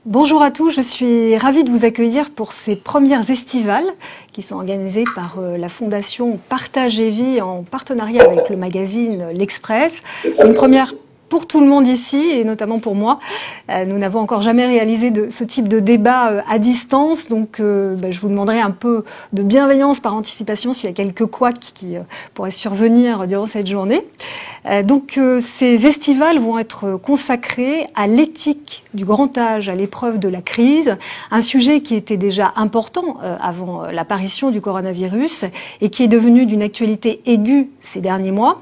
Bonjour à tous, je suis ravie de vous accueillir pour ces premières estivales qui sont organisées par la Fondation Partage et Vie en partenariat avec le magazine L'Express. Une première pour tout le monde ici et notamment pour moi. Nous n'avons encore jamais réalisé ce type de débat à distance, donc je vous demanderai un peu de bienveillance par anticipation s'il y a quelques couacs qui pourraient survenir durant cette journée. Ces estivales vont être consacrées à l'éthique du grand âge, à l'épreuve de la crise, un sujet qui était déjà important avant l'apparition du coronavirus et qui est devenu d'une actualité aiguë ces derniers mois.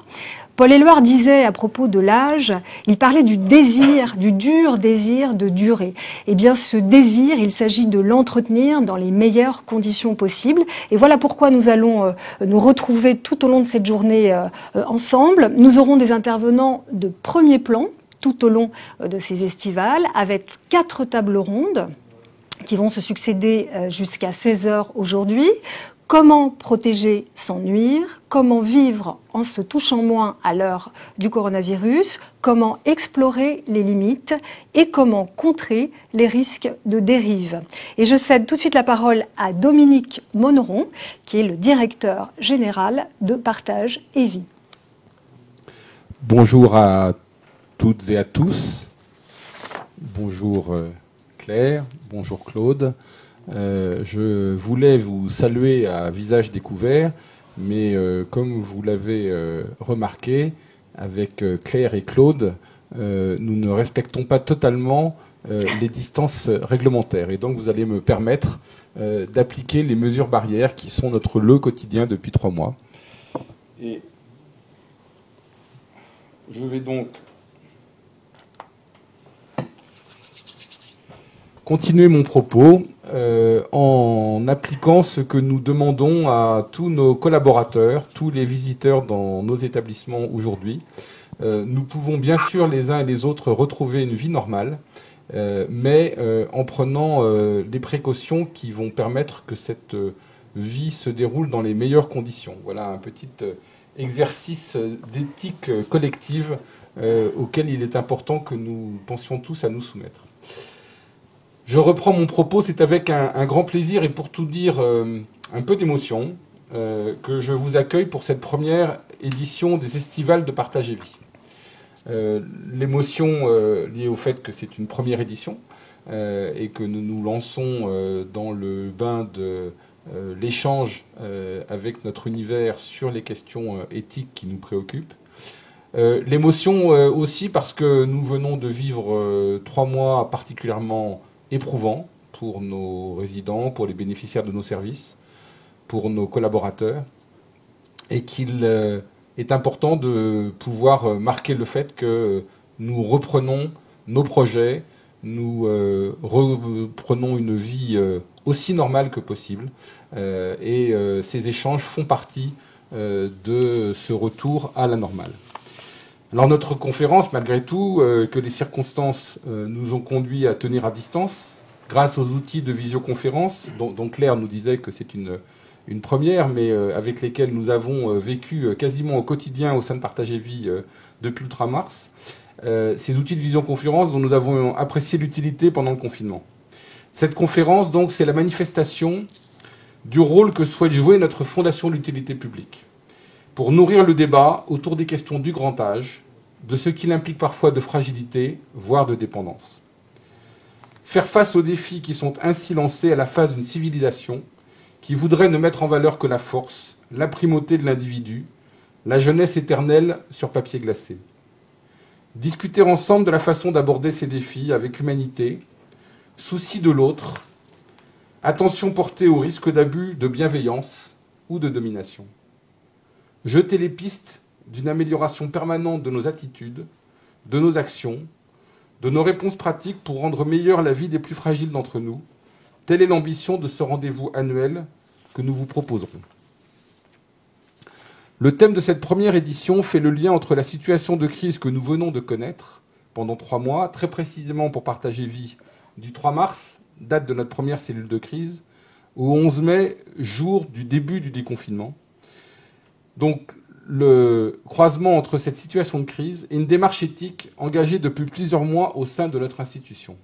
Paul Éluard disait à propos de l'âge, il parlait du désir, du dur désir de durer. Eh bien, ce désir, il s'agit de l'entretenir dans les meilleures conditions possibles. Et voilà pourquoi nous allons nous retrouver tout au long de cette journée ensemble. Nous aurons des intervenants de premier plan tout au long de ces estivales, avec 4 tables rondes qui vont se succéder jusqu'à 16h aujourd'hui. Comment protéger sans nuire? Comment vivre en se touchant moins à l'heure du coronavirus? Comment explorer les limites? Et comment contrer les risques de dérive? Et je cède tout de suite la parole à Dominique Monneron, qui est le directeur général de Partage et Vie. Bonjour à toutes et à tous. Bonjour Claire, bonjour Claude. Je voulais vous saluer à visage découvert, mais comme vous l'avez remarqué, avec Claire et Claude, nous ne respectons pas totalement les distances réglementaires. Et donc vous allez me permettre d'appliquer les mesures barrières qui sont notre lot quotidien depuis 3 mois. Et je vais donc continuer mon propos en appliquant ce que nous demandons à tous nos collaborateurs, tous les visiteurs dans nos établissements aujourd'hui. Nous pouvons bien sûr les uns et les autres retrouver une vie normale, mais en prenant les précautions qui vont permettre que cette vie se déroule dans les meilleures conditions. Voilà un petit exercice d'éthique collective auquel il est important que nous pensions tous à nous soumettre. Je reprends mon propos, c'est avec un grand plaisir et pour tout dire un peu d'émotion que je vous accueille pour cette première édition des Estivales de Partage et Vie. L'émotion liée au fait que c'est une première édition et que nous nous lançons dans le bain de l'échange avec notre univers sur les questions éthiques qui nous préoccupent. L'émotion aussi parce que nous venons de vivre 3 mois particulièrement éprouvant pour nos résidents, pour les bénéficiaires de nos services, pour nos collaborateurs, et qu'il est important de pouvoir marquer le fait que nous reprenons nos projets, nous reprenons une vie aussi normale que possible, et ces échanges font partie de ce retour à la normale. Alors notre conférence, malgré tout, que les circonstances nous ont conduits à tenir à distance, grâce aux outils de visioconférence, dont Claire nous disait que c'est une première, mais avec lesquels nous avons vécu quasiment au quotidien au sein de Partage et Vie depuis l'ultramars, ces outils de visioconférence dont nous avons apprécié l'utilité pendant le confinement. Cette conférence, donc, c'est la manifestation du rôle que souhaite jouer notre Fondation d'utilité publique pour nourrir le débat autour des questions du grand âge, de ce qu'il implique parfois de fragilité, voire de dépendance. Faire face aux défis qui sont ainsi lancés à la face d'une civilisation qui voudrait ne mettre en valeur que la force, la primauté de l'individu, la jeunesse éternelle sur papier glacé. Discuter ensemble de la façon d'aborder ces défis avec humanité, souci de l'autre, attention portée au risque d'abus de bienveillance ou de domination. jeter les pistes d'une amélioration permanente de nos attitudes, de nos actions, de nos réponses pratiques pour rendre meilleure la vie des plus fragiles d'entre nous. Telle est l'ambition de ce rendez-vous annuel que nous vous proposerons. Le thème de cette première édition fait le lien entre la situation de crise que nous venons de connaître pendant 3 mois, très précisément pour Partager Vie, du 3 mars, date de notre première cellule de crise, au 11 mai, jour du début du déconfinement. Donc, le croisement entre cette situation de crise et une démarche éthique engagée depuis plusieurs mois au sein de notre institution.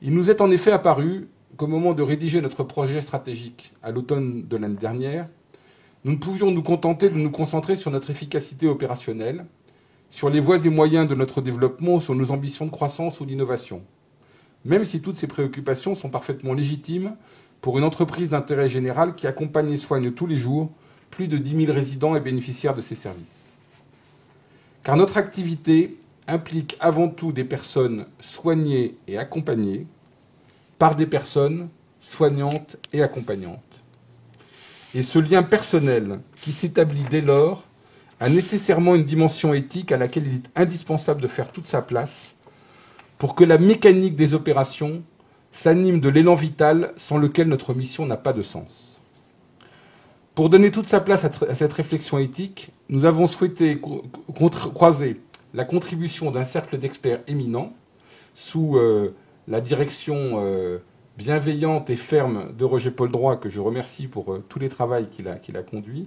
Il nous est en effet apparu qu'au moment de rédiger notre projet stratégique à l'automne de l'année dernière, nous ne pouvions nous contenter de nous concentrer sur notre efficacité opérationnelle, sur les voies et moyens de notre développement ou sur nos ambitions de croissance ou d'innovation. Même si toutes ces préoccupations sont parfaitement légitimes pour une entreprise d'intérêt général qui accompagne et soigne tous les jours plus de 10 000 résidents et bénéficiaires de ces services. Car notre activité implique avant tout des personnes soignées et accompagnées par des personnes soignantes et accompagnantes. Et ce lien personnel qui s'établit dès lors a nécessairement une dimension éthique à laquelle il est indispensable de faire toute sa place pour que la mécanique des opérations s'anime de l'élan vital sans lequel notre mission n'a pas de sens. Pour donner toute sa place à cette réflexion éthique, nous avons souhaité croiser la contribution d'un cercle d'experts éminents sous la direction bienveillante et ferme de Roger Paul Droit, que je remercie pour tous les travaux qu'il a conduits,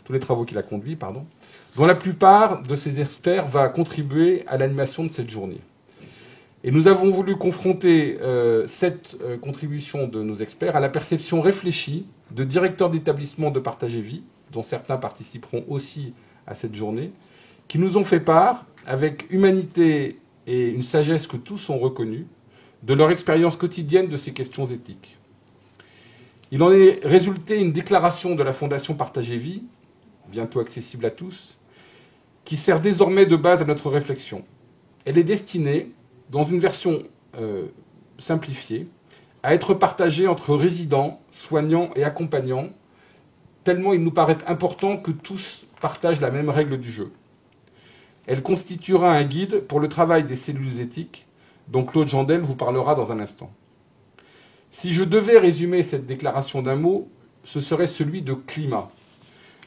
dont la plupart de ces experts va contribuer à l'animation de cette journée. Et nous avons voulu confronter cette contribution de nos experts à la perception réfléchie de directeurs d'établissements de Partager Vie, dont certains participeront aussi à cette journée, qui nous ont fait part, avec humanité et une sagesse que tous ont reconnue, de leur expérience quotidienne de ces questions éthiques. Il en est résulté une déclaration de la Fondation Partager Vie, bientôt accessible à tous, qui sert désormais de base à notre réflexion. Elle est destinée, dans une version simplifiée, à être partagée entre résidents, soignants et accompagnants, tellement il nous paraît important que tous partagent la même règle du jeu. Elle constituera un guide pour le travail des cellules éthiques, dont Claude Jandel vous parlera dans un instant. Si je devais résumer cette déclaration d'un mot, ce serait celui de climat.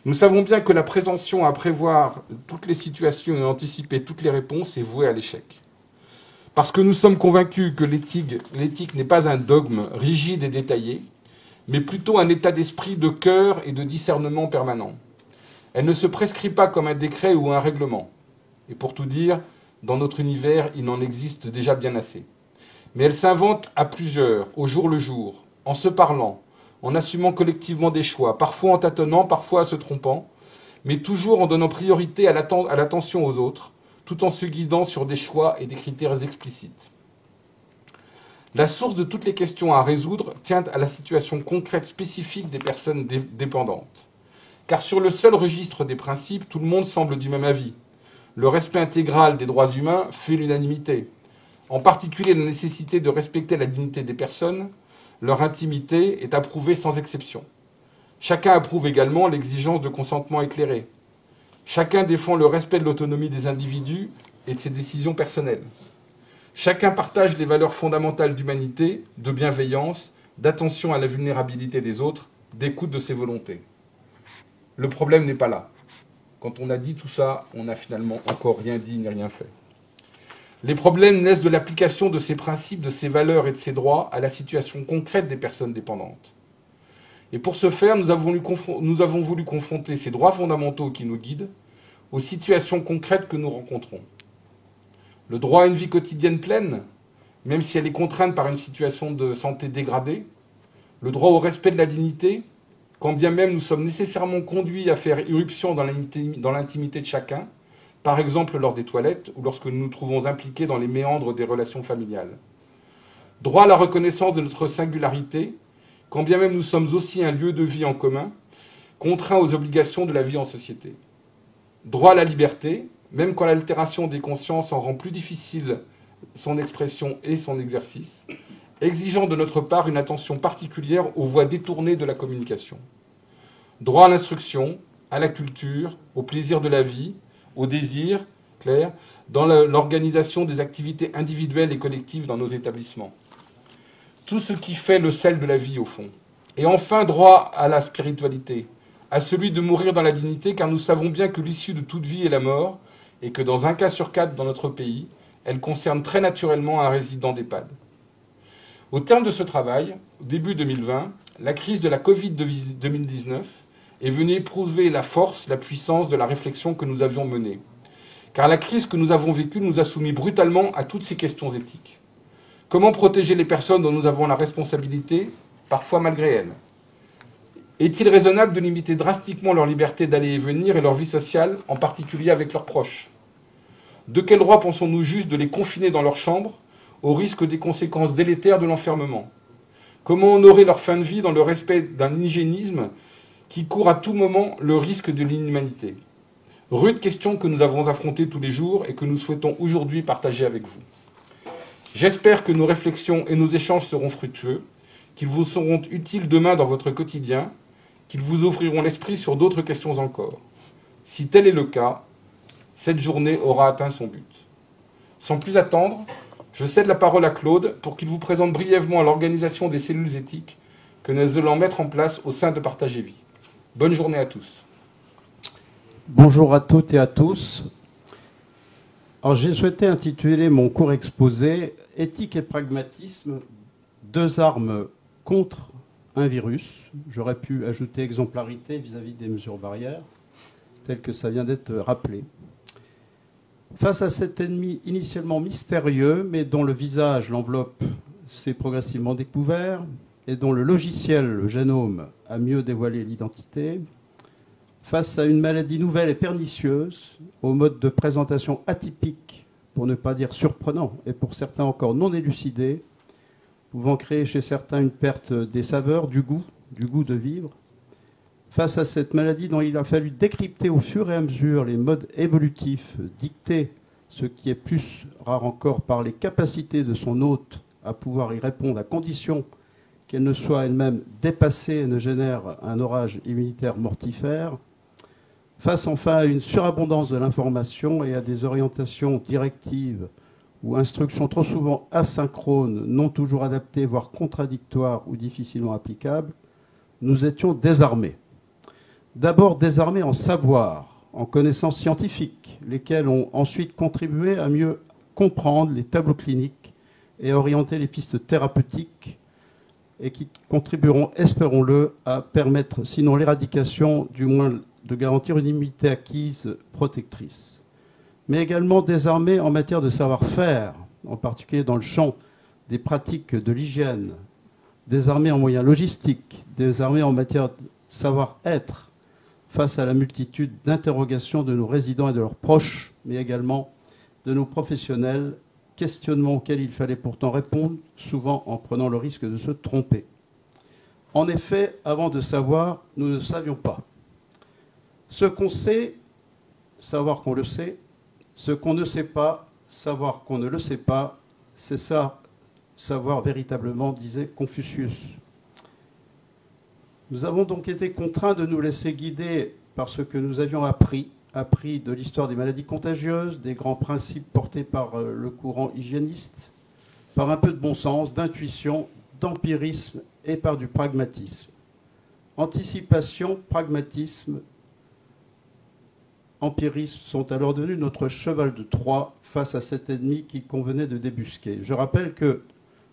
Nous savons bien que la présomption à prévoir toutes les situations et à anticiper toutes les réponses est vouée à l'échec. Parce que nous sommes convaincus que l'éthique n'est pas un dogme rigide et détaillé, mais plutôt un état d'esprit de cœur et de discernement permanent. Elle ne se prescrit pas comme un décret ou un règlement. Et pour tout dire, dans notre univers, il en existe déjà bien assez. Mais elle s'invente à plusieurs, au jour le jour, en se parlant, en assumant collectivement des choix, parfois en tâtonnant, parfois en se trompant, mais toujours en donnant priorité à l'attention aux autres, tout en se guidant sur des choix et des critères explicites. La source de toutes les questions à résoudre tient à la situation concrète spécifique des personnes dépendantes. Car sur le seul registre des principes, tout le monde semble du même avis. Le respect intégral des droits humains fait l'unanimité. En particulier, la nécessité de respecter la dignité des personnes, leur intimité est approuvée sans exception. Chacun approuve également l'exigence de consentement éclairé. Chacun défend le respect de l'autonomie des individus et de ses décisions personnelles. Chacun partage les valeurs fondamentales d'humanité, de bienveillance, d'attention à la vulnérabilité des autres, d'écoute de ses volontés. Le problème n'est pas là. Quand on a dit tout ça, on n'a finalement encore rien dit ni rien fait. Les problèmes naissent de l'application de ces principes, de ces valeurs et de ces droits à la situation concrète des personnes dépendantes. Et pour ce faire, nous avons voulu confronter ces droits fondamentaux qui nous guident aux situations concrètes que nous rencontrons. Le droit à une vie quotidienne pleine, même si elle est contrainte par une situation de santé dégradée. Le droit au respect de la dignité, quand bien même nous sommes nécessairement conduits à faire irruption dans l'intimité de chacun, par exemple lors des toilettes ou lorsque nous nous trouvons impliqués dans les méandres des relations familiales. Droit à la reconnaissance de notre singularité, quand bien même nous sommes aussi un lieu de vie en commun, contraints aux obligations de la vie en société. Droit à la liberté, même quand l'altération des consciences en rend plus difficile son expression et son exercice, exigeant de notre part une attention particulière aux voies détournées de la communication. Droit à l'instruction, à la culture, au plaisir de la vie, au désir, clair, dans l'organisation des activités individuelles et collectives dans nos établissements. Tout ce qui fait le sel de la vie, au fond. Et enfin, droit à la spiritualité, à celui de mourir dans la dignité, car nous savons bien que l'issue de toute vie est la mort, et que dans un cas sur 4 dans notre pays, elle concerne très naturellement un résident d'EHPAD. Au terme de ce travail, au début 2020, la crise de la Covid-2019 est venue éprouver la force, la puissance de la réflexion que nous avions menée. Car la crise que nous avons vécue nous a soumis brutalement à toutes ces questions éthiques. Comment protéger les personnes dont nous avons la responsabilité, parfois malgré elles? Est-il raisonnable de limiter drastiquement leur liberté d'aller et venir et leur vie sociale, en particulier avec leurs proches? De quel droit pensons-nous juste de les confiner dans leur chambre, au risque des conséquences délétères de l'enfermement? Comment honorer leur fin de vie dans le respect d'un hygiénisme qui court à tout moment le risque de l'inhumanité? Rude question que nous avons affrontée tous les jours et que nous souhaitons aujourd'hui partager avec vous. J'espère que nos réflexions et nos échanges seront fructueux, qu'ils vous seront utiles demain dans votre quotidien, qu'ils vous ouvriront l'esprit sur d'autres questions encore. Si tel est le cas, cette journée aura atteint son but. Sans plus attendre, je cède la parole à Claude pour qu'il vous présente brièvement l'organisation des cellules éthiques que nous allons mettre en place au sein de Partage et Vie. Bonne journée à tous. Bonjour à toutes et à tous. Alors, j'ai souhaité intituler mon court exposé « Éthique et pragmatisme, deux armes contre un virus ». J'aurais pu ajouter exemplarité vis-à-vis des mesures barrières, tel que ça vient d'être rappelé. Face à cet ennemi initialement mystérieux, mais dont le visage, l'enveloppe, s'est progressivement découvert, et dont le logiciel, le génome, a mieux dévoilé l'identité, face à une maladie nouvelle et pernicieuse, au mode de présentation atypique, pour ne pas dire surprenant, et pour certains encore non élucidé, pouvant créer chez certains une perte des saveurs, du goût de vivre, face à cette maladie dont il a fallu décrypter au fur et à mesure les modes évolutifs, dicter ce qui est plus rare encore par les capacités de son hôte à pouvoir y répondre à condition qu'elle ne soit elle-même dépassée et ne génère un orage immunitaire mortifère, face enfin à une surabondance de l'information et à des orientations directives ou instructions trop souvent asynchrones, non toujours adaptées, voire contradictoires ou difficilement applicables, nous étions désarmés. D'abord désarmés en savoir, en connaissances scientifiques, lesquelles ont ensuite contribué à mieux comprendre les tableaux cliniques et à orienter les pistes thérapeutiques et qui contribueront, espérons-le, à permettre, sinon l'éradication, du moins de garantir une immunité acquise protectrice. Mais également désarmés en matière de savoir-faire, en particulier dans le champ des pratiques de l'hygiène, désarmés en moyens logistiques, désarmés en matière de savoir-être, face à la multitude d'interrogations de nos résidents et de leurs proches, mais également de nos professionnels, questionnements auxquels il fallait pourtant répondre, souvent en prenant le risque de se tromper. En effet, avant de savoir, nous ne savions pas. Ce qu'on sait, savoir qu'on le sait. Ce qu'on ne sait pas, savoir qu'on ne le sait pas. C'est ça, savoir véritablement, disait Confucius. Nous avons donc été contraints de nous laisser guider par ce que nous avions appris de l'histoire des maladies contagieuses, des grands principes portés par le courant hygiéniste, par un peu de bon sens, d'intuition, d'empirisme et par du pragmatisme. Anticipation, pragmatisme, empirisme sont alors devenus notre cheval de Troie face à cet ennemi qu'il convenait de débusquer. Je rappelle que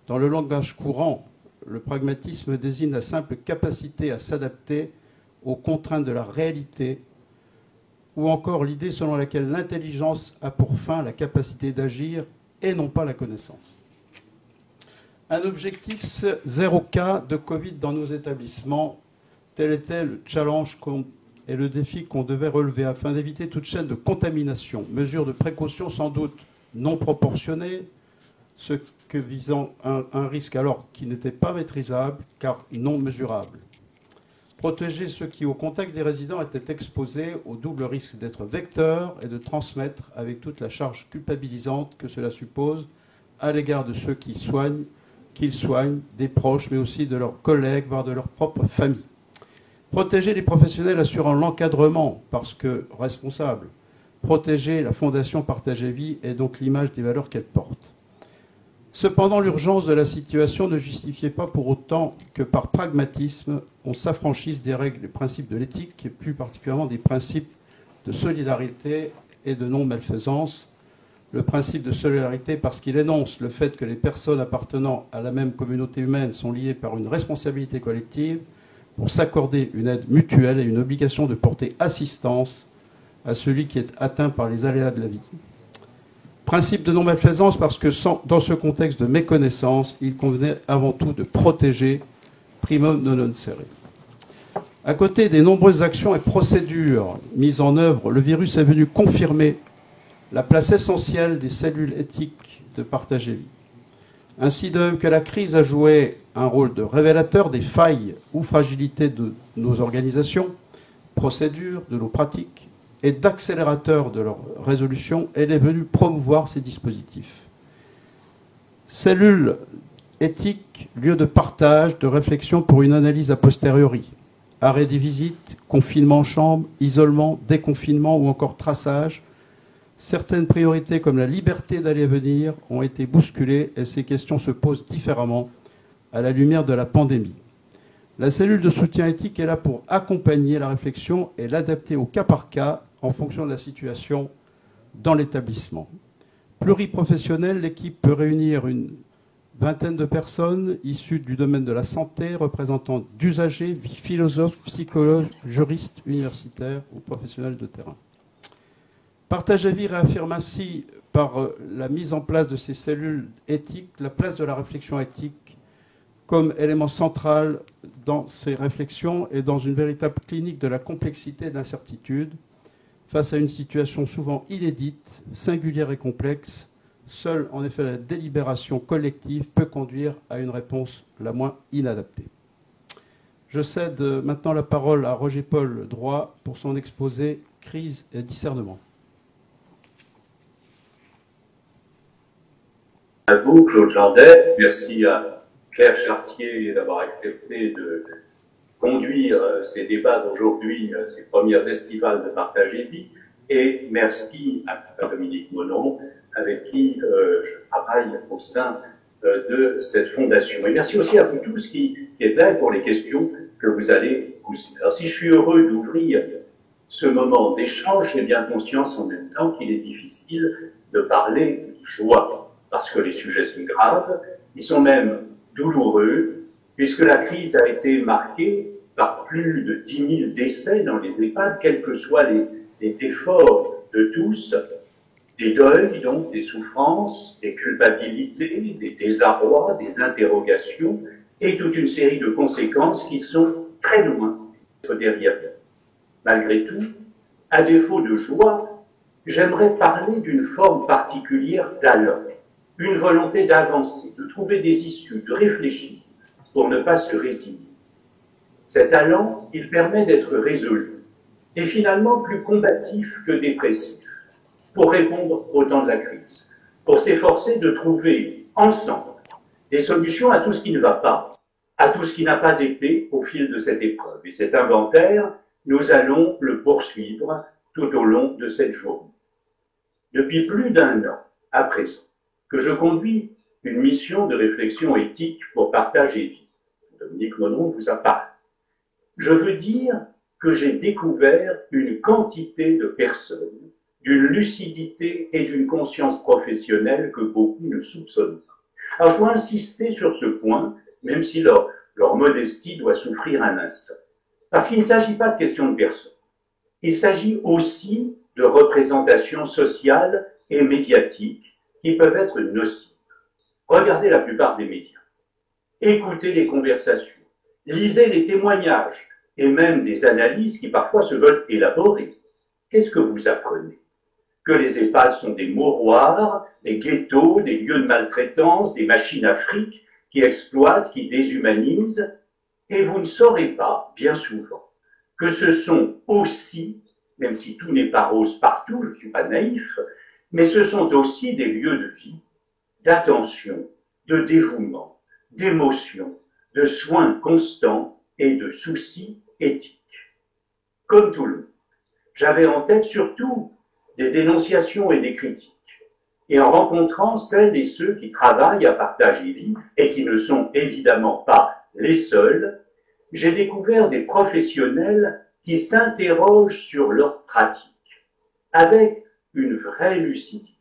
dans le langage courant, le pragmatisme désigne la simple capacité à s'adapter aux contraintes de la réalité, ou encore l'idée selon laquelle l'intelligence a pour fin la capacité d'agir et non pas la connaissance. Un objectif zéro cas de Covid dans nos établissements, tel était le challenge et le défi qu'on devait relever afin d'éviter toute chaîne de contamination. Mesures de précaution sans doute non proportionnées, ce que visant un risque alors qui n'était pas maîtrisable car non mesurable. Protéger ceux qui, au contact des résidents, étaient exposés au double risque d'être vecteurs et de transmettre avec toute la charge culpabilisante que cela suppose à l'égard de ceux qu'ils soignent, des proches, mais aussi de leurs collègues, voire de leur propre famille. Protéger les professionnels assurant l'encadrement, parce que responsables. Protéger la Fondation Partage et Vie et donc l'image des valeurs qu'elle porte. Cependant, l'urgence de la situation ne justifiait pas pour autant que par pragmatisme, on s'affranchisse des règles, des principes de l'éthique et plus particulièrement des principes de solidarité et de non-malfaisance. Le principe de solidarité parce qu'il énonce le fait que les personnes appartenant à la même communauté humaine sont liées par une responsabilité collective pour s'accorder une aide mutuelle et une obligation de porter assistance à celui qui est atteint par les aléas de la vie. Principe de non-malfaisance parce que dans ce contexte de méconnaissance, il convenait avant tout de protéger primum non nocere. À côté des nombreuses actions et procédures mises en œuvre, le virus est venu confirmer la place essentielle des cellules éthiques de Partage et Vie. Ainsi, de même que la crise a joué un rôle de révélateur des failles ou fragilités de nos organisations, procédures, de nos pratiques, et d'accélérateur de leur résolution, elle est venue promouvoir ces dispositifs. Cellules éthiques, lieu de partage, de réflexion pour une analyse a posteriori. Arrêt des visites, confinement en chambre, isolement, déconfinement ou encore traçage. Certaines priorités comme la liberté d'aller et venir ont été bousculées et ces questions se posent différemment à la lumière de la pandémie. La cellule de soutien éthique est là pour accompagner la réflexion et l'adapter au cas par cas en fonction de la situation dans l'établissement. Pluriprofessionnelle, l'équipe peut réunir une vingtaine de personnes issues du domaine de la santé, représentant d'usagers, philosophes, psychologues, juristes, universitaires ou professionnels de terrain. Partage et Vie réaffirme ainsi, par la mise en place de ces cellules éthiques, la place de la réflexion éthique comme élément central dans ces réflexions et dans une véritable clinique de la complexité et de l'incertitude, face à une situation souvent inédite, singulière et complexe. Seule, en effet, la délibération collective peut conduire à une réponse la moins inadaptée. Je cède maintenant la parole à Roger-Paul Droit pour son exposé « Crise et discernement ». À vous, Claude Jandet. Merci à Claire Chartier d'avoir accepté de conduire ces débats d'aujourd'hui, ces premières estivales de Partage et Vie. Et merci à Dominique Monon, avec qui je travaille au sein de cette fondation. Et merci aussi à vous tous qui êtes là pour les questions que vous allez poser. Alors, si je suis heureux d'ouvrir ce moment d'échange, j'ai bien conscience en même temps qu'il est difficile de parler de joie, parce que les sujets sont graves, ils sont même douloureux, puisque la crise a été marquée par plus de 10 000 décès dans les EHPAD, quels que soient les efforts de tous, des deuils, donc des souffrances, des culpabilités, des désarrois, des interrogations, et toute une série de conséquences qui sont très loin d'être derrière nous. Malgré tout, à défaut de joie, j'aimerais parler d'une forme particulière d'allant, une volonté d'avancer, de trouver des issues, de réfléchir, pour ne pas se résigner. Cet allant, il permet d'être résolu, et finalement plus combatif que dépressif, pour répondre au temps de la crise, pour s'efforcer de trouver ensemble des solutions à tout ce qui ne va pas, à tout ce qui n'a pas été au fil de cette épreuve. Et cet inventaire, nous allons le poursuivre tout au long de cette journée. Depuis plus d'1 an, à présent, que je conduis une mission de réflexion éthique pour Partage et Vie. Dominique Monon vous a parlé. Je veux dire que j'ai découvert une quantité de personnes, d'une lucidité et d'une conscience professionnelle que beaucoup ne soupçonnent pas. Alors je dois insister sur ce point, même si leur modestie doit souffrir un instant. Parce qu'il ne s'agit pas de question de personnes. Il s'agit aussi de représentations sociales et médiatiques qui peuvent être nocives. Regardez la plupart des médias. Écoutez les conversations. Lisez les témoignages et même des analyses qui parfois se veulent élaborées. Qu'est-ce que vous apprenez? Que les EHPAD sont des mouroirs, des ghettos, des lieux de maltraitance, des machines à fric qui exploitent, qui déshumanisent. Et vous ne saurez pas, bien souvent, que ce sont aussi, même si tout n'est pas rose partout, je ne suis pas naïf, mais ce sont aussi des lieux de vie, d'attention, de dévouement, d'émotion, de soins constants et de soucis éthique. Comme tout le monde, j'avais en tête surtout des dénonciations et des critiques. Et en rencontrant celles et ceux qui travaillent à Partage et Vie, et qui ne sont évidemment pas les seuls, j'ai découvert des professionnels qui s'interrogent sur leur pratique, avec une vraie lucidité,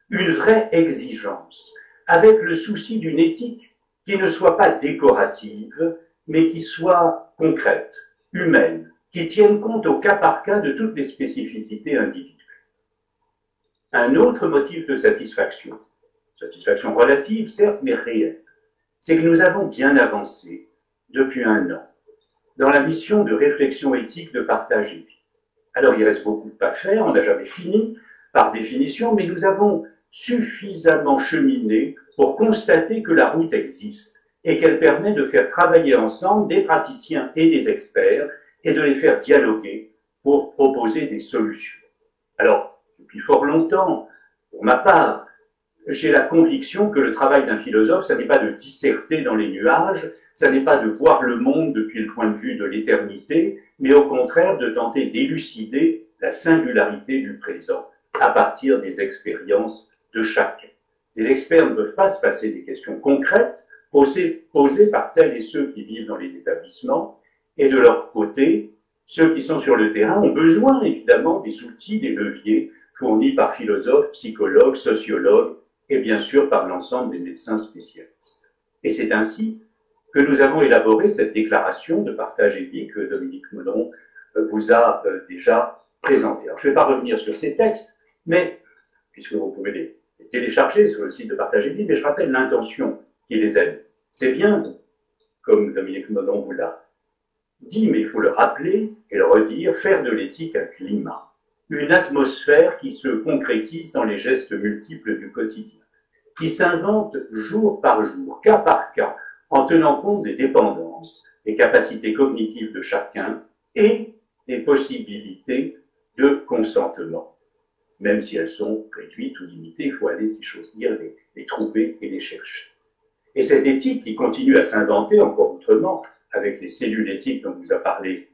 une vraie exigence, avec le souci d'une éthique qui ne soit pas décorative, mais qui soit concrète, humaine, qui tienne compte au cas par cas de toutes les spécificités individuelles. Un autre motif de satisfaction relative, certes, mais réelle, c'est que nous avons bien avancé depuis 1 an dans la mission de réflexion éthique de Partage et Vie. Alors, il reste beaucoup à faire, on n'a jamais fini, par définition, mais nous avons suffisamment cheminé pour constater que la route existe et qu'elle permet de faire travailler ensemble des praticiens et des experts et de les faire dialoguer pour proposer des solutions. Alors, depuis fort longtemps, pour ma part, j'ai la conviction que le travail d'un philosophe, ça n'est pas de disserter dans les nuages, ça n'est pas de voir le monde depuis le point de vue de l'éternité, mais au contraire de tenter d'élucider la singularité du présent à partir des expériences de chacun. Les experts ne peuvent pas se passer des questions concrètes posées par celles et ceux qui vivent dans les établissements, et de leur côté, ceux qui sont sur le terrain ont besoin évidemment des outils, des leviers fournis par philosophes, psychologues, sociologues et bien sûr par l'ensemble des médecins spécialistes. Et c'est ainsi que nous avons élaboré cette déclaration de Partage et Vie que Dominique Melon vous a déjà présentée. Alors je ne vais pas revenir sur ces textes, mais puisque vous pouvez les télécharger sur le site de Partage et Vie, mais je rappelle l'intention qui les aide. C'est bien, comme Dominique Melon vous l'a dit, mais il faut le rappeler et le redire, faire de l'éthique un climat, une atmosphère qui se concrétise dans les gestes multiples du quotidien, qui s'invente jour par jour, cas par cas, en tenant compte des dépendances, des capacités cognitives de chacun et des possibilités de consentement. Même si elles sont réduites ou limitées, il faut aller, si j'ose dire, les trouver et les chercher. Et cette éthique qui continue à s'inventer encore autrement, avec les cellules éthiques dont vous a parlé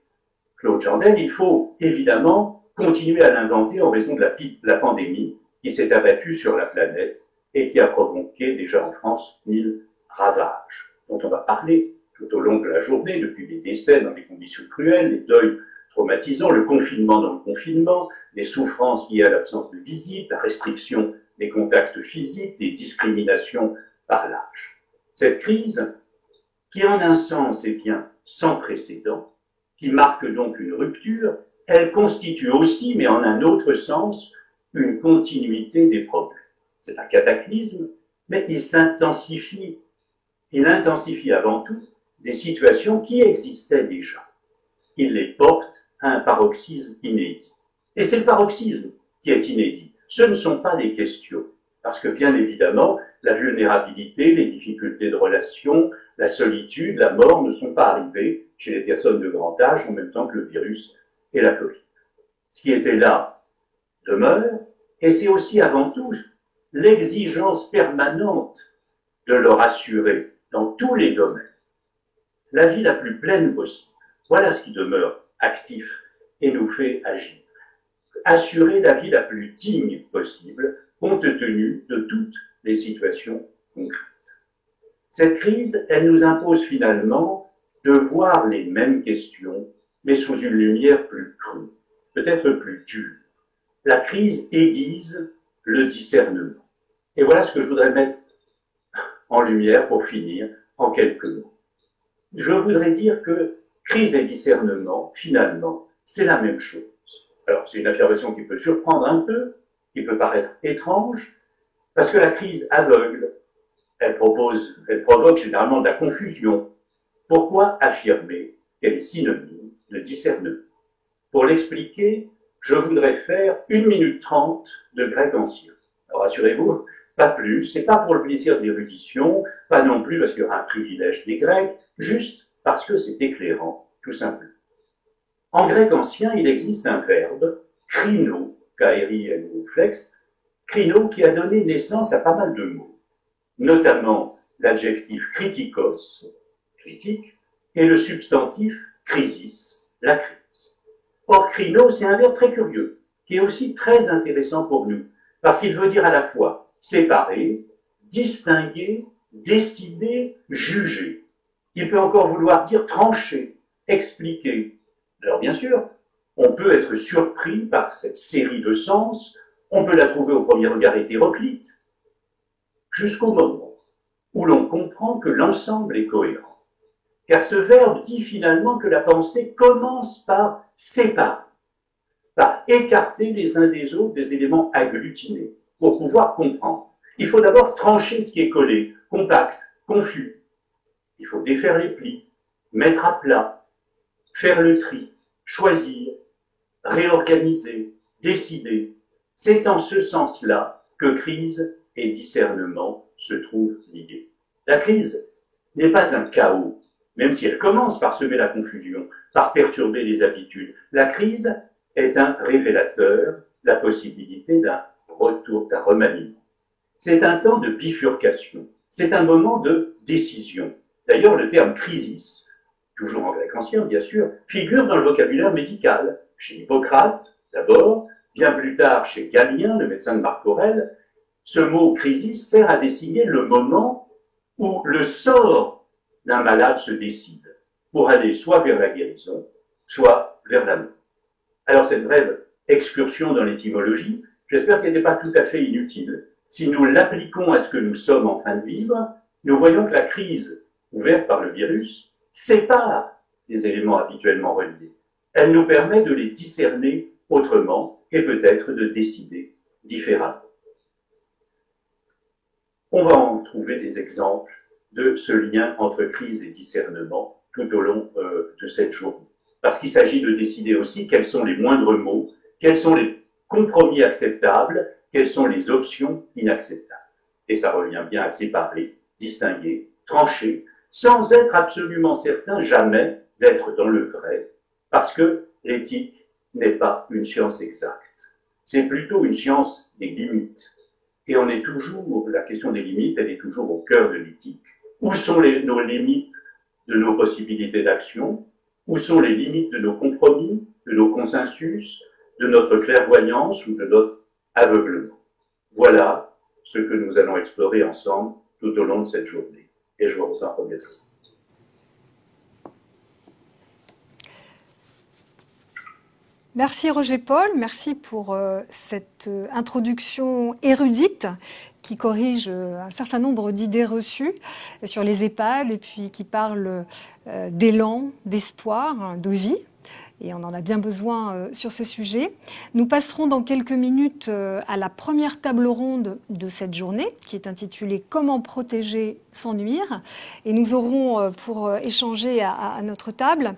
Claude Jandel, il faut évidemment continuer à l'inventer en raison de la pandémie qui s'est abattue sur la planète et qui a provoqué déjà en France 1000 ravages, dont on va parler tout au long de la journée, depuis les décès dans des conditions cruelles, les deuils traumatisants, le confinement dans le confinement, les souffrances liées à l'absence de visite, la restriction des contacts physiques, les discriminations par l'âge. Cette crise, qui en un sens est bien sans précédent, qui marque donc une rupture, elle constitue aussi, mais en un autre sens, une continuité des problèmes. C'est un cataclysme, mais il intensifie avant tout des situations qui existaient déjà. Il les porte à un paroxysme inédit. Et c'est le paroxysme qui est inédit. Ce ne sont pas les questions, parce que bien évidemment, la vulnérabilité, les difficultés de relation, la solitude, la mort ne sont pas arrivées chez les personnes de grand âge en même temps que le virus et la Covid. Ce qui était là demeure, et c'est aussi avant tout l'exigence permanente de leur assurer, dans tous les domaines, la vie la plus pleine possible. Voilà ce qui demeure actif et nous fait agir. Assurer la vie la plus digne possible, compte tenu de toutes les situations concrètes. Cette crise, elle nous impose finalement de voir les mêmes questions, mais sous une lumière plus crue, peut-être plus dure. La crise aiguise le discernement. Et voilà ce que je voudrais mettre en lumière pour finir en quelques mots. Je voudrais dire que crise et discernement, finalement, c'est la même chose. Alors, c'est une affirmation qui peut surprendre un peu, qui peut paraître étrange, parce que la crise aveugle, elle provoque généralement de la confusion. Pourquoi affirmer qu'elle est synonyme de discernement? Pour l'expliquer, je voudrais faire 1 minute 30 de grec ancien. Alors, rassurez-vous, pas plus, c'est pas pour le plaisir de l'érudition, pas non plus parce qu'il y aura un privilège des Grecs, juste parce que c'est éclairant, tout simplement. En grec ancien, il existe un verbe, krino, K-R-I-N-O, flex, krino, qui a donné naissance à pas mal de mots, notamment l'adjectif kritikos, critique, et le substantif crisis, la crise. Or, crino, c'est un verbe très curieux, qui est aussi très intéressant pour nous, parce qu'il veut dire à la fois séparer, distinguer, décider, juger. Il peut encore vouloir dire trancher, expliquer. Alors bien sûr, on peut être surpris par cette série de sens, on peut la trouver au premier regard hétéroclite, jusqu'au moment où l'on comprend que l'ensemble est cohérent. Car ce verbe dit finalement que la pensée commence par séparer, par écarter les uns des autres des éléments agglutinés, pour pouvoir comprendre. Il faut d'abord trancher ce qui est collé, compact, confus. Il faut défaire les plis, mettre à plat, faire le tri, choisir, réorganiser, décider. C'est en ce sens-là que crise et discernement se trouvent liés. La crise n'est pas un chaos, même si elle commence par semer la confusion, par perturber les habitudes. La crise est un révélateur, la possibilité d'un retour, d'un remaniement. C'est un temps de bifurcation, c'est un moment de décision. D'ailleurs, le terme crisis, toujours en grec ancien bien sûr, figure dans le vocabulaire médical, chez Hippocrate d'abord, bien plus tard chez Galien, le médecin de Marc Aurèle. Ce mot crisis sert à désigner le moment où le sort d'un malade se décide pour aller soit vers la guérison, soit vers la mort. Alors cette brève excursion dans l'étymologie, j'espère qu'elle n'est pas tout à fait inutile. Si nous l'appliquons à ce que nous sommes en train de vivre, nous voyons que la crise ouverte par le virus sépare des éléments habituellement reliés. Elle nous permet de les discerner autrement et peut-être de décider différemment. On va en trouver des exemples de ce lien entre crise et discernement tout au long de cette journée. Parce qu'il s'agit de décider aussi quels sont les moindres mots, quels sont les compromis acceptables, quelles sont les options inacceptables. Et ça revient bien à séparer, distinguer, trancher, sans être absolument certain jamais d'être dans le vrai, parce que l'éthique n'est pas une science exacte. C'est plutôt une science des limites. Et on est toujours, la question des limites, elle est toujours au cœur de l'éthique. Où sont nos limites de nos possibilités d'action? Où sont les limites de nos compromis, de nos consensus, de notre clairvoyance ou de notre aveuglement? Voilà ce que nous allons explorer ensemble tout au long de cette journée. Et je vous en remercie. Merci Roger Paul, merci pour cette introduction érudite qui corrige un certain nombre d'idées reçues sur les EHPAD et puis qui parle d'élan, d'espoir, de vie. Et on en a bien besoin sur ce sujet. Nous passerons dans quelques minutes à la première table ronde de cette journée, qui est intitulée « Comment protéger sans nuire ». Et nous aurons pour échanger à notre table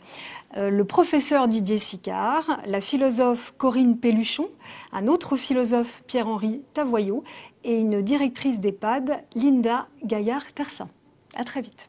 le professeur Didier Sicard, la philosophe Corinne Pelluchon, un autre philosophe Pierre-Henri Tavoyot et une directrice d'EHPAD, Linda Gaillard-Tersin. À très vite.